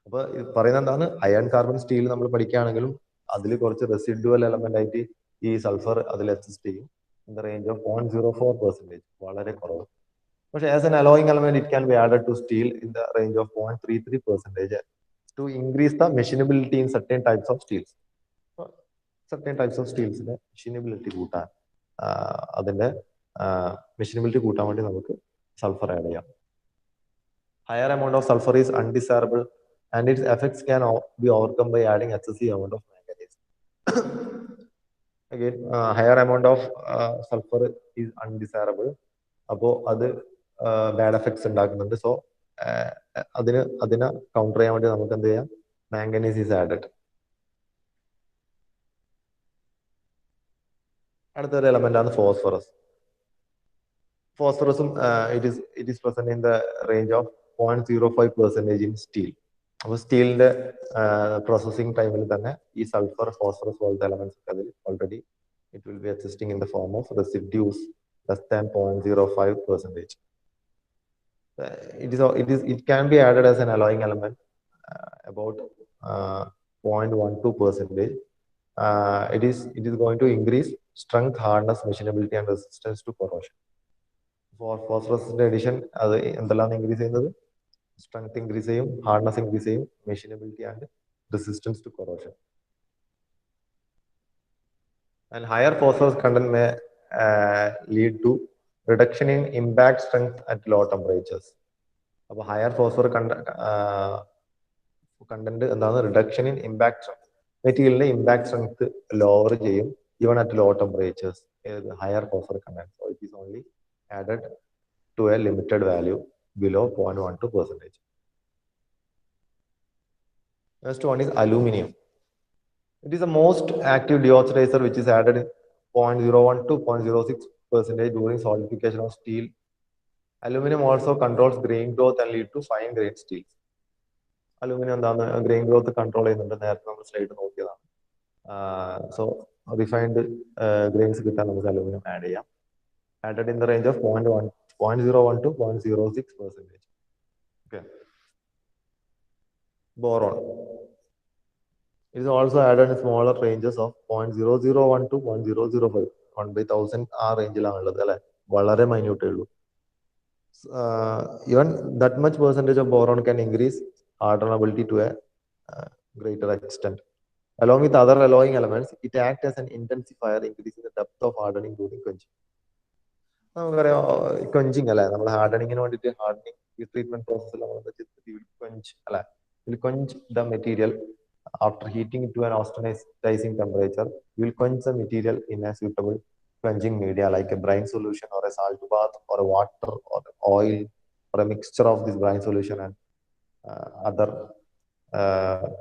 അപ്പൊ പറയുന്നത് എന്താണ്, അയൺ കാർബൺ സ്റ്റീൽ നമ്മൾ പഠിക്കുകയാണെങ്കിലും അതിൽ കുറച്ച് റെസിഡ്യുവൽ എലമെന്റ് ആയിട്ട് ഈ സൾഫർ അതിൽ എക്സിസ്റ്റ് ചെയ്യും. ഇൻ ദ റേഞ്ച് ഓഫ് 0.04%, വളരെ കുറവ്. പക്ഷെ as an alloying element it can be added to steel in the range of 0.33% to increase the machinability in certain types of steels. Certain types of സ്റ്റീൽസിന്റെ machinability കൂട്ടാൻ, അതിന്റെ machinability കൂട്ടാൻ വേണ്ടി നമുക്ക് sulphur add ചെയ്യാം. Higher amount of sulphur is undesirable and its effects can be overcome by adding excessive amount of manganese. Again higher amount of sulphur is undesirable. അപ്പോൾ അത് bad effects ഉണ്ടാക്കുന്നുണ്ട്. So അതിനെ counter ചെയ്യാൻ വേണ്ടി നമുക്ക് എന്ത് ചെയ്യാം, മാംഗനീസ് ഈസ് ആഡഡ്. അടുത്തൊരു എലമെന്റ് ആണ് ഫോസ്ഫറസ്. ഫോസ്ഫറസും it is present in the range of 0.05% in steel. അപ്പൊ സ്റ്റീലിന്റെ പ്രോസസിങ് ടൈമിൽ തന്നെ ഈ സൾഫർ, ഫോസ്ഫറസ് പോലത്തെ എലമെന്റ്സ് അതിൽ already it will be existing in the form of residues less than 0.05%. It can be added as an alloying element about 0.12%. It is going to increase strength, hardness, machinability and resistance to corrosion. For phosphorus addition, അത് എന്തെല്ലാം increase ചെയ്യുന്നത്, strength increase ചെയ്യും, hardness increase ചെയ്യും, machinability and resistance to corrosion. And higher phosphorus content may lead to reduction in impact strength at low temperatures. അപ്പോൾ higher phosphor content എന്താണ്, reduction in impact strength, മെറ്റീരിയലിന്റെ impact strength lower ചെയ്യും even at low temperatures, higher phosphor content. So it is only added to a limited value below 0.12%. Next one is aluminum. It is the most active deoxydizer which is added 0.01 to 0.06% during solidification of steel. Aluminum also controls grain growth and lead to fine grain steels. Aluminum എന്താണ് grain growth control ചെയ്യുന്നുണ്ട്, നേരത്തെ നമ്മൾ slide നോക്കിയതാണ്. So refined grains കിട്ടാൻ നമുക്ക് aluminium add ചെയ്യാം. Added in the range of 0.01 to 0.06%. Okay. Boron. It is also added in smaller ranges of 0.001 to 0.005. 1/1000 ആ റേഞ്ചിലാണ് ഉള്ളത് അല്ലെ, വളരെ മൈന്യൂട്ടേ ഉള്ളൂ. Even that much percentage of boron can increase hardenability to a greater extent. Along with other alloying elements, it acts as an intensifier, increasing the depth of hardening during quenching. നമുക്കറിയാം quenching അല്ലെ, നമ്മൾ ഹാർഡനിങ്ങിന് വേണ്ടിയിട്ട് hardening treatment പ്രോസസ്സിൽ നമ്മൾ quench അല്ലെ, will quench the material after heating it to an austenizing temperature. We will quench the material in a suitable quenching media like a brine solution or a salt bath or a water or oil or a mixture of this brine solution and other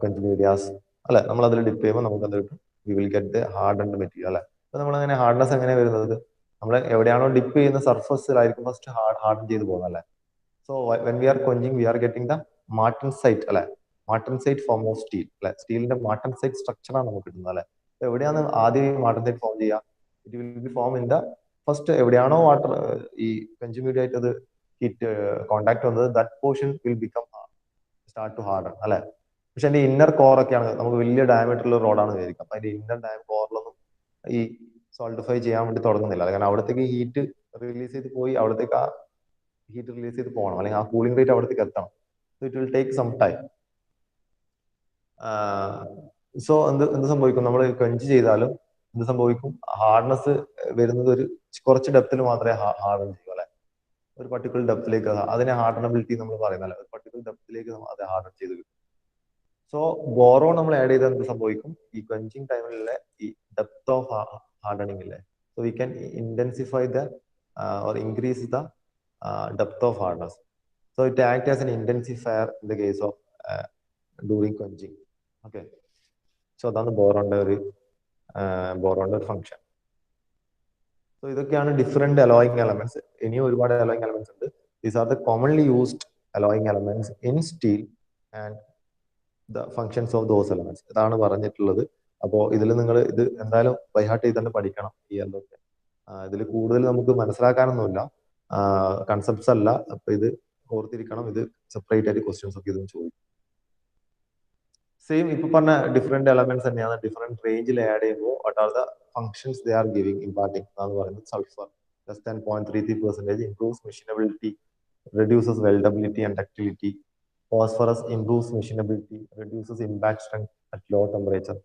quenching medias. അല്ലെ, നമ്മൾ അതിൽ dip ചെയ്യുമ്പോൾ നമുക്ക് അത് കിട്ടും. We will get the hardened material അല്ലെ. അപ്പൊ നമ്മൾ അങ്ങനെ ഹാർഡ്നെസ് എങ്ങനെ വരുന്നത്, നമ്മൾ എവിടെയാണോ ഡിപ്പ് ചെയ്യുന്ന സർഫസിലായിരിക്കും ഫസ്റ്റ് ഹാർഡൻ ചെയ്ത് പോകുന്നത് അല്ലെ. So when we are quenching we are getting the martensite അല്ലെ, മാർട്ടൻസൈറ്റ് ഫോം ഓഫ് സ്റ്റീൽ അല്ലെ. സ്റ്റീലിന്റെ മാർട്ടൻസൈറ്റ് സ്ട്രക്ചറാണ് നമുക്ക് കിട്ടുന്നത് അല്ലെ. എവിടെയാണ് ആദ്യം ഈ മാർട്ടൻസൈറ്റ് ഫോം ചെയ്യുക? It will be form in the first എവിടെയാണോ വാട്ടർ ഈ quenching media ആയിട്ട് അത് ഹീറ്റ് കോണ്ടാക്ട് വന്നത്, that portion will become start to harden അല്ലെ. പക്ഷെ അതിന്റെ ഇന്നർ കോർ ഒക്കെയാണ്, നമുക്ക് വലിയ ഡയമീറ്ററുള്ള റോഡാണ് വിചാരിക്കുക, അപ്പൊ അതിന്റെ ഇന്നർ കോറിലൊന്നും ഈ സോൾട്ടിഫൈ ചെയ്യാൻ വേണ്ടി തുടങ്ങുന്നില്ല. കാരണം അവിടത്തേക്ക് ഹീറ്റ് റിലീസ് ചെയ്ത് പോയി, അവിടത്തേക്ക് ആ ഹീറ്റ് റിലീസ് ചെയ്ത് പോകണം, അല്ലെങ്കിൽ ആ കൂളിംഗ് റേറ്റ് അവിടത്തേക്ക് എത്തണം. So it will take some time. So എന്ത് സംഭവിക്കും, നമ്മൾ quench ചെയ്താലും എന്ത് സംഭവിക്കും, ഹാർഡ്നെസ് വരുന്നത് ഒരു കുറച്ച് ഡെപ്തിൽ മാത്രമേ ഹാർഡൻ ചെയ്യൂ അല്ലെ. ഒരു പർട്ടിക്കുലർ ഡെപ്തിലേക്ക് അതിനെ ഹാർഡനബിലിറ്റി നമ്മൾ പറയുന്നല്ല, ഒരു പർട്ടിക്കുലർ ഡെപ്തിലേക്ക് അത് ഹാർഡൻ ചെയ്ത് കിട്ടും. സോ ബോറോൺ നമ്മൾ ആഡ് ചെയ്താൽ എന്ത് സംഭവിക്കും, ഈ quenching ടൈമിലുള്ള ഈ ഡെപ്ത് ഓഫ് ഹാർഡനിങ് ഇല്ലേ, so we can intensify the or increase the depth of hardness. So it act as an intensifier in the case of during quenching. Okay, so അതാണ് ബോറോണിന്റെ ഒരു ഫംഗ്ഷൻ. സോ ഇതൊക്കെയാണ് different alloying elements. ഇനിയും ഒരുപാട് alloying elements ഉണ്ട്. These are the commonly used alloying elements in steel and the functions of those elements. ഇതാണ് പറഞ്ഞിട്ടുള്ളത്. അപ്പോൾ ഇതിൽ നിങ്ങൾ ഇത് എന്തായാലും ബൈഹാർട്ട് ചെയ്ത് തന്നെ പഠിക്കണം ഈ എന്തൊക്കെ. ഇതിൽ കൂടുതൽ നമുക്ക് മനസ്സിലാക്കാനൊന്നുമില്ല, കൺസെപ്റ്റ്സ് അല്ല. അപ്പൊ ഇത് ഓർത്തിരിക്കണം, ഇത് സെപ്പറേറ്റ് ആയിട്ട് ക്വസ്റ്റ്യൻസ് ഒക്കെ ഇതിന് ചോദിക്കും. സെയിം ഇപ്പൊ പറഞ്ഞ ഡിഫറെന്റ് എലമെന്റ്സ് തന്നെയാണ് ഡിഫറെന്റ് റേഞ്ചിൽ ആഡ് ചെയ്യുമ്പോൾ what are the functions they are giving imparting എന്നാണ് പറയുന്നത്. Sulphur less than 0.33% improves machinability, reduces weldability and ductility. Phosphorus improves machinability, reduces impact strength at low temperature.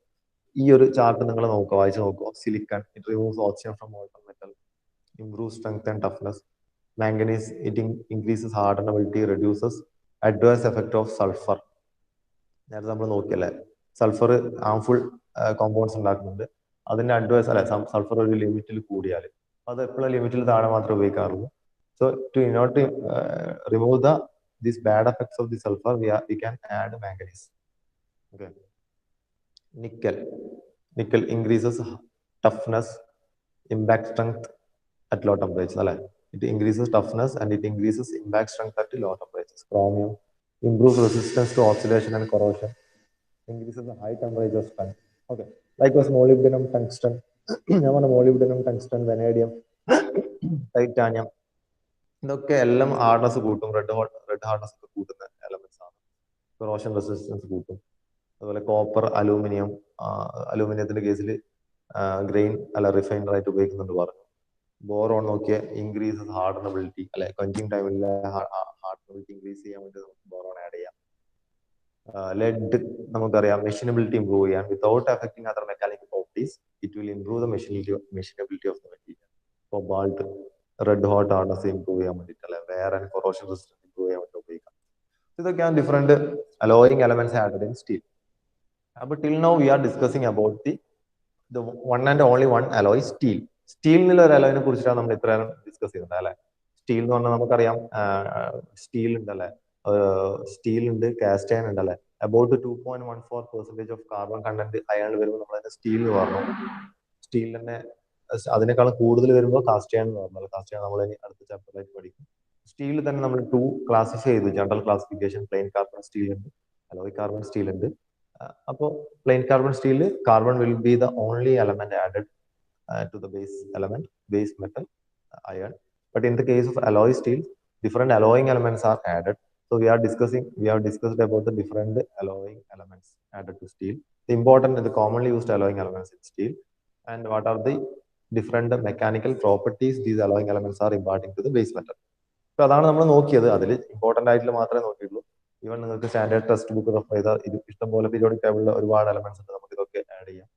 ഈ ഒരു chart നിങ്ങൾ നോക്കുക, വായിച്ച് നോക്കുക. Silicon, it removes oxygen from molten metal, improves strength and toughness. Manganese, it increases hardenability, reduces adverse effect of sulfur. നേരത്തെ നമ്മൾ നോക്കിയല്ലേ, sulphur harmful compounds ഉണ്ടാക്കുന്നുണ്ട്. അതിന്റെ അഡ്വൈസ് അല്ലെ, സൾഫർ ഒരു ലിമിറ്റിൽ കൂടിയാൽ അത് എപ്പോഴും ലിമിറ്റിൽ താഴെ മാത്രമേ ഉപയോഗിക്കാറുള്ളൂ. So to not remove these bad effects of the sulfur, we can add manganese. Okay. Nickel increases toughness, impact strength at low temperatures അല്ലെ. It increases toughness and it increases impact strength at low temperatures. Chromium improves resistance to oxidation and corrosion, increases the high temperature strength. Okay. Likewise, molybdenum, tungsten, molybdenum, tungsten, vanadium, titanium. ഇതൊക്കെ എല്ലാം hardness കൂട്ടും, red hardness ഒക്കെ കൂട്ടുന്ന elements ആണ്. Corrosion resistance കൂട്ടും. അതുപോലെ copper, അലൂമിനിയത്തിന്റെ കേസിൽ grain അല്ല റിഫൈനർ ആയിട്ട് ഉപയോഗിക്കുന്നുണ്ട് പറഞ്ഞു. ബോറോൺ നോക്കിയ ഇൻക്രീസസ് ഹാർഡനബിലിറ്റി അല്ലെ, quenching ടൈമിലെ ഹാർഡനബിലിറ്റി ഇൻക്രീസ് ചെയ്യാൻ വേണ്ടി നമുക്ക് ബോറോൺ ആഡ് ചെയ്യാം. ലെഡ് നമുക്കറിയാം മെഷീനബിലിറ്റി ഇംപ്രൂവ് ചെയ്യാൻ without affecting other mechanical properties, it will improve the മെഷീനബിലിറ്റി of the material. Cobalt red hot hardness improve ചെയ്യാൻ വേണ്ടിയിട്ട് അല്ലെ, വേറെ കൊറോഷൻ റെസിസ്റ്റൻസ് ഇംപ്രൂവ് ചെയ്യാൻ വേണ്ടി ഉപയോഗിക്കാം. ഇതൊക്കെയാണ് different alloying elements added in steel. അപ്പൊ till now we are discussing about the one and only one alloy steel. സ്റ്റീലിനുള്ള ഒരു അലോയിനെ കുറിച്ചിട്ടാണ് നമ്മൾ ഇത്രയും ഡിസ്കസ് ചെയ്യുന്നത് അല്ലെ. സ്റ്റീൽ എന്ന് പറഞ്ഞാൽ നമുക്കറിയാം സ്റ്റീൽ ഉണ്ടല്ലേ, സ്റ്റീൽ ഉണ്ട്, കാസ്റ്റ് അയൺ ഉണ്ടല്ലേ. About 2.14% of carbon content iron വരുമ്പോൾ നമ്മൾ അതിനെ സ്റ്റീൽ എന്ന് പറഞ്ഞു. സ്റ്റീൽ തന്നെ അതിനേക്കാളും കൂടുതൽ വരുമ്പോൾ കാസ്റ്റ് അയൺ എന്ന് പറഞ്ഞാൽ, കാസ്റ്റ് അയൺ നമ്മൾ ഇനി അടുത്ത ചാപ്റ്ററിലേക്ക് പഠിക്കും. സ്റ്റീൽ തന്നെ നമ്മൾ 2 ക്ലാസിഫൈ ചെയ്തു, general classification. Plain carbon steel ഉണ്ട്, അലോയ് കാർബൺ സ്റ്റീൽ ഉണ്ട്. അപ്പോൾ plain carbon steel, carbon will be the only element added to the base element, base metal, iron. But in the case of alloy steel, different alloying elements are added. So we have discussed about the different alloying elements added to steel, the important and the commonly used alloying elements in steel, and what are the different mechanical properties these alloying elements are imparting to the base metal. So അതാണ് നമ്മൾ നോക്കിയത്. അതിൽ important ആയിട്ടുള്ള മാത്രമേ നോക്കിയുള്ളൂ. Even നിങ്ങൾക്ക് standard text book refer ചെയ്താൽ ഇത് ഇഷ്ടംപോലെ പീരിയോഡിക് ടേബിളിൽ ഒരുപാട് എലമെന്റ്സ് ഉണ്ട്, നമുക്ക് ഇതൊക്കെ ആഡ് ചെയ്യാം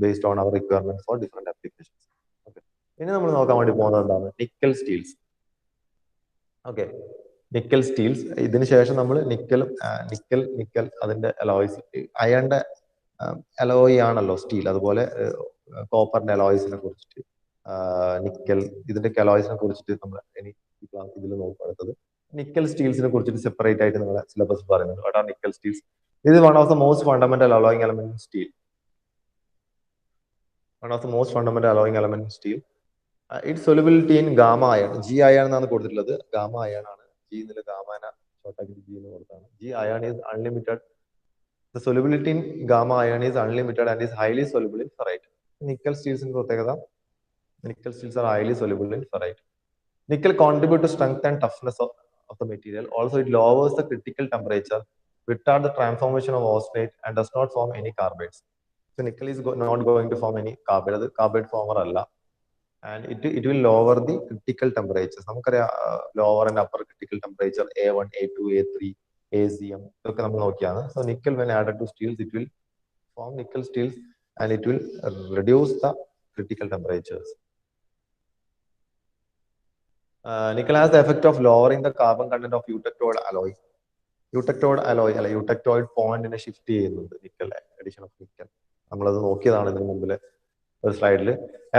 based on our requirements for different applications. Okay. ഇനി നമ്മൾ നോക്കാൻ വേണ്ടി പോകുന്നത് എന്താണ്? Nickel steels. Okay, nickel steels. ഇതിന് ശേഷം നമ്മൾ നിക്കൽ അതിന്റെ അലോയ്സ്, അയണിന്റെ അലോയ് ആണല്ലോ സ്റ്റീൽ, അതുപോലെ കോപ്പറിന്റെ അലോയ്സിനെ കുറിച്ചിട്ട്, നിക്കൽ ഇതിന്റെ അലോയ്സിനെ കുറിച്ചിട്ട് നമ്മൾ ഇനി ഈ ക്ലാസ് ഇതിൽ നോക്കുക. അടുത്തത് നിക്കൽ സ്റ്റീൽസിനെ കുറിച്ചിട്ട് സെപ്പറേറ്റ് ആയിട്ട് നിങ്ങളെ സിലബസ് പറയുന്നുണ്ട്. What are nickel steels? ഇത് one of the most fundamental alloying element in steel. One of the most fundamental alloying element in steel. Its solubility in gamma iron, G iron എന്നാണ് കൊടുത്തിട്ടുള്ളത്. Gamma iron ആണ്. G എന്നുള്ള ഗാമന ഷോർട്ടാക്കി G എന്ന് കൊടുത്താണ്. G iron is unlimited. The solubility in gamma iron is unlimited and is highly soluble in ferrite. Nickel steels in പ്രത്യേകത, nickel steels are highly soluble in ferrite. Nickel contribute to strength and toughness of the material. Also, it lowers the critical temperature, retards the transformation of austenite, and does not form any carbates. So nickel is not going to form any carbide. അത് carbide former അല്ല. And it will lower the critical temperatures. നമുക്കറിയാം lower and upper critical temperature A1, A2, A3, ACM ഇതൊക്കെ നമ്മൾ നോക്കിയാണ്. So nickel when added to steels, it will form nickel steels and it will reduce the critical temperatures. Nickel has the effect of lowering the carbon content of eutectoid alloy. Eutectoid alloy അല്ല, eutectoid പോയിന്റിനെ shift ചെയ്യുന്നുണ്ട് nickel, addition of nickel. നമ്മളത് നോക്കിയതാണ് ഇതിന് മുമ്പിലെ ഒരു സ്ലൈഡിൽ.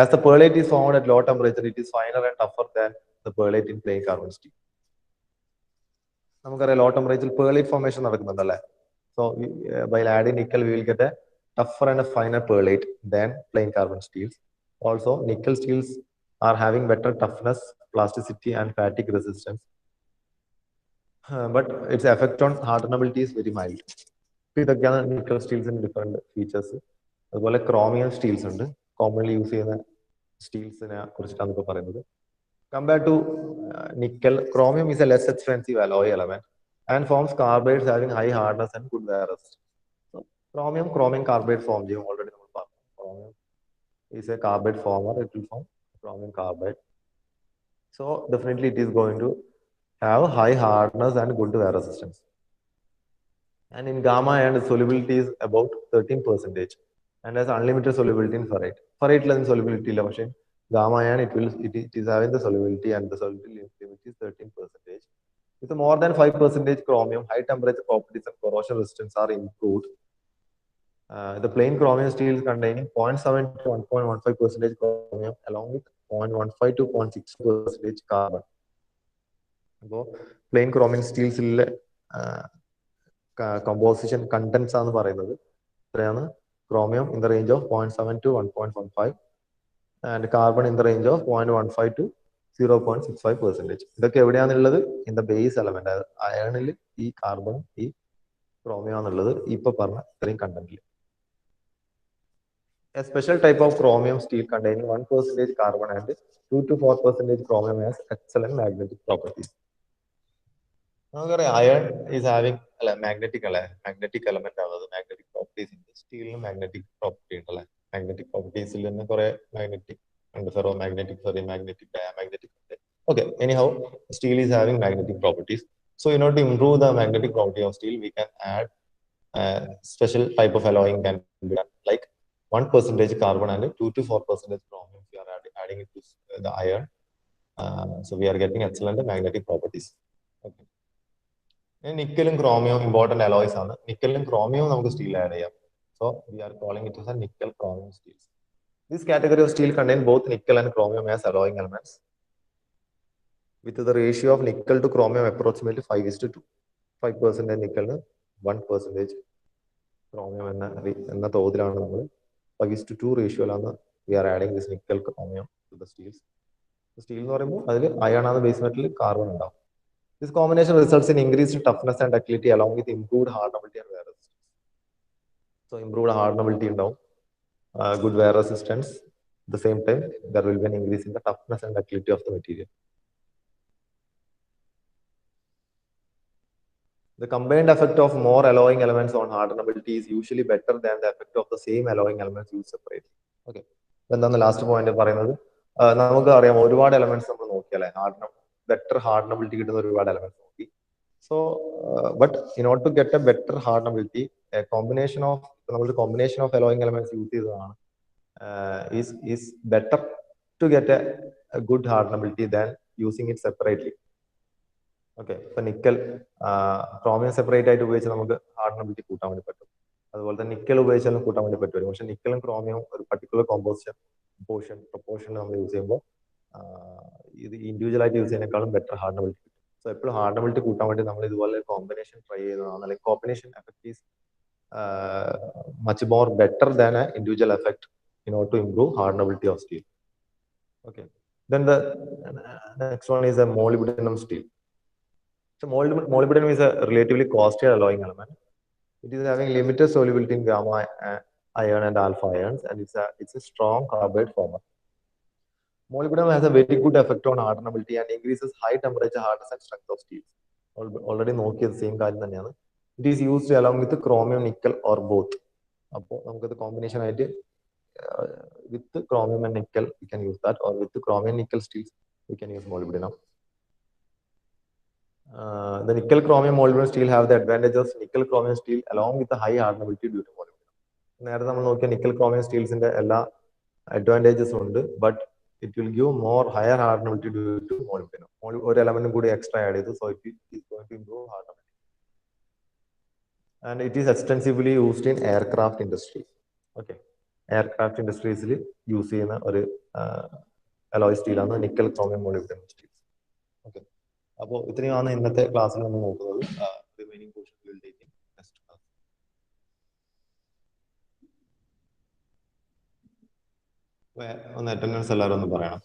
As the pearlite is formed at low temperature, it is finer and tougher than the pearlite in plain carbon steel. നമുക്കറിയാം ലോ ടെമ്പറേച്ചറിൽ pearlite formation നടക്കുന്നുണ്ടല്ലേ. So by adding nickel, we will get a tougher and a finer pearlite than plain carbon steels. Also, nickel steels are having better toughness, plasticity, and fatigue resistance. But its effect on hardenability is very mild. ഇതൊക്കെയാണ് nickel സ്റ്റീൽസിന്റെ different features. അതുപോലെ chromium steels ഉണ്ട്, commonly use ചെയ്യുന്ന സ്റ്റീൽസിനെ കുറിച്ചിട്ടാണ് ഇപ്പോൾ പറയുന്നത്. Compared to nickel, chromium is a less expensive alloy element and forms carbides having high hardness and good wear resistance. Chromium carbide form ചെയ്യും, ഓൾറെഡി നമ്മൾ പറഞ്ഞു. Chromium is a carbide former, it will form chromium carbide. So definitely it is going to have high hardness and good wear resistance. And in gamma iron, the solubility is about 13% and has unlimited solubility in ferrite. Ferrite level solubility illa, പക്ഷേ gamma iron it is having the solubility and the solubility limit is 13%. With more than 5% chromium, high temperature properties and corrosion resistance are improved. The plain chromium steels containing 0.7 to 1.15% chromium along with 0.15 to 0.6% carbon. അപ്പോൾ plain chromium സ്റ്റീൽസിലെ composition contents ആണ് പറയുന്നത്. എത്രയാണ്? Chromium in the range of 0.7 to 1.15 and carbon in the range of 0.15 to 0.65%. ഇതൊക്കെ എവിടെയാണുള്ളത്? In the base element. അയണിൽ ഈ കാർബണും ഈ ക്രോമിയം ആണുള്ളത് ഇപ്പൊ പറഞ്ഞ ഇത്രയും കണ്ടന്റിൽ. A special type of chromium steel containing 1% carbon and 2 to 4% chromium has excellent magnetic properties. നമുക്കറിയാം iron is having magnetic element ആവുന്നത്. മാഗ്നറ്റിക് പ്രോപ്പർട്ടീസ് ഉണ്ട് സ്റ്റീലിന്, മാഗ്നറ്റിക് പ്രോപ്പർട്ടി ഉണ്ടല്ലേ. മാഗ്നറ്റിക് പ്രോപ്പർട്ടീസിൽ തന്നെ കുറെ മാഗ്നറ്റിക് ഉണ്ട്, ferro magnetic, ferry magnetic, diamagnetic ഉണ്ട്. Okay, anyhow, steel is having magnetic properties. So in order to improve the magnetic property of steel, we can add special type of alloying can be done, like 1% carbon and 2 to 4% chromium. We are adding it to the iron. So we are getting excellent magnetic properties. Okay. നിക്കലും ക്രോമിയവും important alloys ആണ്. നിക്കലും ക്രോമിയവും നമുക്ക് steel add ചെയ്യാം. So we are calling it as nickel chromium steels. This category of steel contain both nickel and chromium as alloying elements. with the ratio of nickel to chromium approximately 5:2. 5% nickel, 1% chromium എന്ന തോതിലാണ് നമ്മൾ 5:2 റേഷ്യോയിലാണ് we are adding this nickel chromium to the steels. Steel എന്ന് പറയുമ്പോൾ അതിൽ iron ആണ് base metal, carbon ഉണ്ടാവും. This combination results in increased toughness and ductility along with improved hardenability and wear resistance. So improved hardenability ഉണ്ടാവും, good wear resistance. At the same time, there will be an increase in the toughness and ductility of the material. The combined effect of more alloying elements on hardenability is usually better than the effect of the same alloying elements used separately. Okay. എന്താണ് last point പറയുന്നത്? നമുക്ക് അറിയാം ഒരുപാട് elements നമ്മൾ നോക്കിയാലേ better ഹാർഡനബിലിറ്റി കിട്ടുന്ന ഒരുപാട് elements നോക്കി. So but in order to get a better hardenability combination of alloying elements use ചെയ്തതാണ് is better to get a good hardenability than using it separately. Okay, ഇപ്പൊ നിക്കൽ ക്രോമിയം സെപ്പറേറ്റ് ആയിട്ട് ഉപയോഗിച്ച് നമുക്ക് ഹാർഡനബിലിറ്റി കൂട്ടാൻ വേണ്ടി പറ്റും. അതുപോലെ തന്നെ നിക്കൽ ഉപയോഗിച്ചാലും കൂട്ടാൻ വേണ്ടി പറ്റും. പക്ഷെ നിക്കലും ക്രോമിയവും ഒരു പർട്ടിക്കുലർ കോമ്പോസിഷൻ പ്രൊപ്പോർഷനിൽ നമ്മൾ യൂസ് ചെയ്യുമ്പോൾ ഇത് ഇൻഡിവിജ്വൽ ആയിട്ട് യൂസ് ചെയ്യുന്നതിനേക്കാളും ബെറ്റർ ഹാർഡനബിലിറ്റി കിട്ടും. സോ എപ്പോഴും ഹാർഡനബിലിറ്റി കൂട്ടാൻ വേണ്ടി നമ്മൾ ഇതുപോലെ കോമ്പിനേഷൻ ട്രൈ ചെയ്യുന്നതാണ്. അല്ലെങ്കിൽ combination effect is much more better than A individual effect in order to improve hardenability of steel. Okay, then the next one is a molybdenum steel. So molybdenum is a relatively costly alloying element. It is having limited solubility in gamma iron and alpha ions, and it's a strong carbide former. Molybdenum has a very good effect on hardenability and increases high temperature hardness and strength of steel. Already നോക്കിയത് same കാര്യം തന്നെയാണ്. It is used along with chromium, nickel or both. അപ്പോൾ നമുക്കത് combination ആയിട്ട് with chromium and nickel we can use that, or with chromium nickel steels we can use molybdenum. The nickel chromium molybdenum steel have the advantages of nickel chromium steel along with the high hardenability due to molybdenum. നേരത്തെ നമ്മൾ നോക്കിയ nickel chromium സ്റ്റീൽസിന്റെ എല്ലാ അഡ്വാൻറ്റേജസും ഉണ്ട്, but it will give more higher hardenability due to molybdenum. ഒരു എലമെന്റും കൂടി extra add ചെയ്തു, so it is going to improve hardenability. And it is extensively used in aircraft industry. Okay, aircraft ഇൻഡസ്ട്രീസിൽ use ചെയ്യുന്ന ഒരു അലോയ് സ്റ്റീലാണ് nickel chromium molybdenum steels. Okay, അപ്പോൾ ഇത്രയുമാണ് ഇന്നത്തെ ക്ലാസ്സിൽ നമ്മൾ നോക്കുന്നത്. Remaining portion will take in next class. ഒന്ന് അറ്റൻഡൻസ് എല്ലാവരും ഒന്ന് പറയണം.